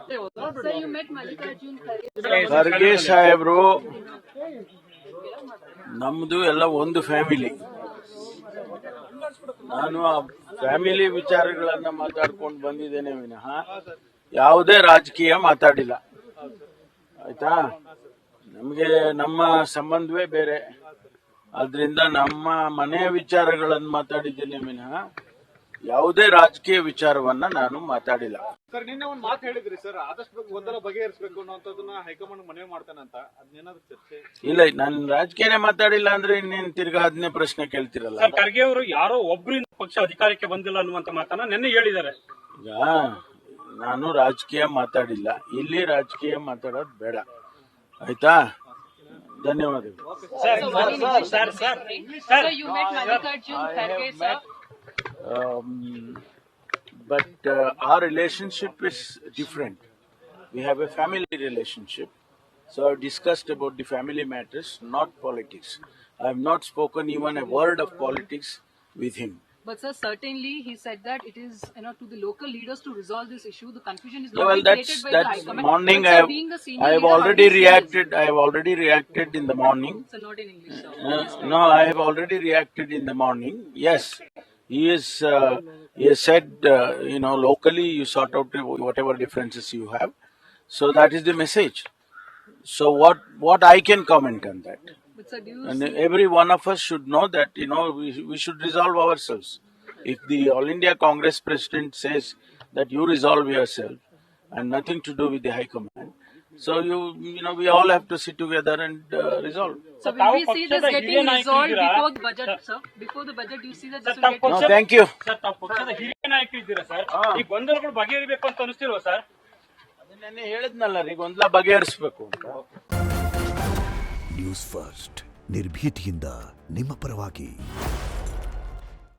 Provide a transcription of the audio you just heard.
Sir, you met Mallikarjun Kharge. Kharge ಸಾಹೇಬ್ರು ನಮ್ದು ಎಲ್ಲ ಒಂದು ಫ್ಯಾಮಿಲಿ. ನಾನು ಆ ಫ್ಯಾಮಿಲಿ ವಿಚಾರಗಳನ್ನ ಮಾತಾಡ್ಕೊಂಡು ಬಂದಿದ್ದೇನೆ ವಿನಃ ಯಾವುದೇ ರಾಜಕೀಯ ಮಾತಾಡಿಲ್ಲ. ಆಯ್ತಾ, ನಮಗೆ ನಮ್ಮ ಸಂಬಂಧವೇ ಬೇರೆ. ಆದ್ರಿಂದ ನಮ್ಮ ಮನೆಯ ವಿಚಾರಗಳನ್ನು ಮಾತಾಡಿದ್ದೇನೆ ವಿನಃ ಯಾವುದೇ ರಾಜಕೀಯ ವಿಚಾರವನ್ನ ನಾನು ಮಾತಾಡಿಲ್ಲ. ಸರ್, ನಿನ್ನೆ ಒಂದು ಮಾತು ಹೇಳಿದ್ರಿ ಸರ್, ಆದಷ್ಟು ಗೊಂದಲ ಬಗೆಹರಿಸಬೇಕು ಅನ್ನೋದನ್ನ ಹೈಕಮಾಂಡ್ ಮನವಿ ಮಾಡ್ತಾನಂತ, ಅದೇನಾದ್ರೂ ಚರ್ಚೆ? ಇಲ್ಲ, ನಾನು ರಾಜಕೀಯನೇ ಮಾತಾಡಿಲ್ಲ ಅಂದ್ರೆ ಇನ್ನೇನು ತಿರ್ಗಾ ಅದನ್ನೇ ಪ್ರಶ್ನೆ ಕೇಳ್ತಿರಲ್ಲ. ಸರ್, ಖರ್ಗೆ ಅವರು ಯಾರೋ ಒಬ್ಬರಿಂದ ಪಕ್ಷ ಅಧಿಕಾರಕ್ಕೆ ಬಂದಿಲ್ಲ ಅನ್ನುವಂತ ಮಾತನ್ನ ನಿನ್ನೆ ಹೇಳಿದ್ದಾರೆ. ಈಗ ನಾನು ರಾಜಕೀಯ ಮಾತಾಡಿಲ್ಲ, ಇಲ್ಲಿ ರಾಜಕೀಯ ಮಾತಾಡೋದು ಬೇಡ. ಆಯ್ತಾ, ಧನ್ಯವಾದಗಳು. Sir, you met Mallikarjun Kharge, sir. But our relationship is different. We have a family relationship. So I've discussed about the family matters, not politics. I have not spoken even a word of politics with him. But sir, certainly he said that it is to the local leaders to resolve this issue. The confusion is Well, not created by the High that's Command. morning. But, sir, being a senior I have leader, already how do you see reacted. I have already reacted in the morning. this? Sir, not in English, sir. No, I have already reacted in the morning. Yes, he is. He has said, locally you sort out whatever differences you have. So that is the message. So what I can comment on that? But sir, do you And every one of us should know that we should resolve ourselves. If the All India Congress President says that you resolve yourself and nothing to do with the High Command, so we all have to sit together and resolve. So will we see this getting resolved before the budget, sir? Before the budget, do you see that this will get... No, thank you. Sir, ತಾವು ಪಕ್ಷದ ಹಿರಿಯ ನಾಯಕ ಇದ್ದೀರಾ sir, ಈ ಗೊಂದಲಗಳು ಬಗೆಹರಿಬೇಕು ಅಂತ ಅನಿಸ್ತಿಲ್ವಾ sir? ಅದನ್ನೇ ಹೇಳಿದ್ನಲ್ಲ ರೀ, ಗೊಂದಲ ಬಗೆಹರಿಸಬೇಕು ಅಂತ. ನ್ಯೂಸ್ ಫಸ್ಟ್ ನಿರ್ಭೀತಿಯಿಂದ ನಿಮ್ಮ ಪರವಾಗಿ.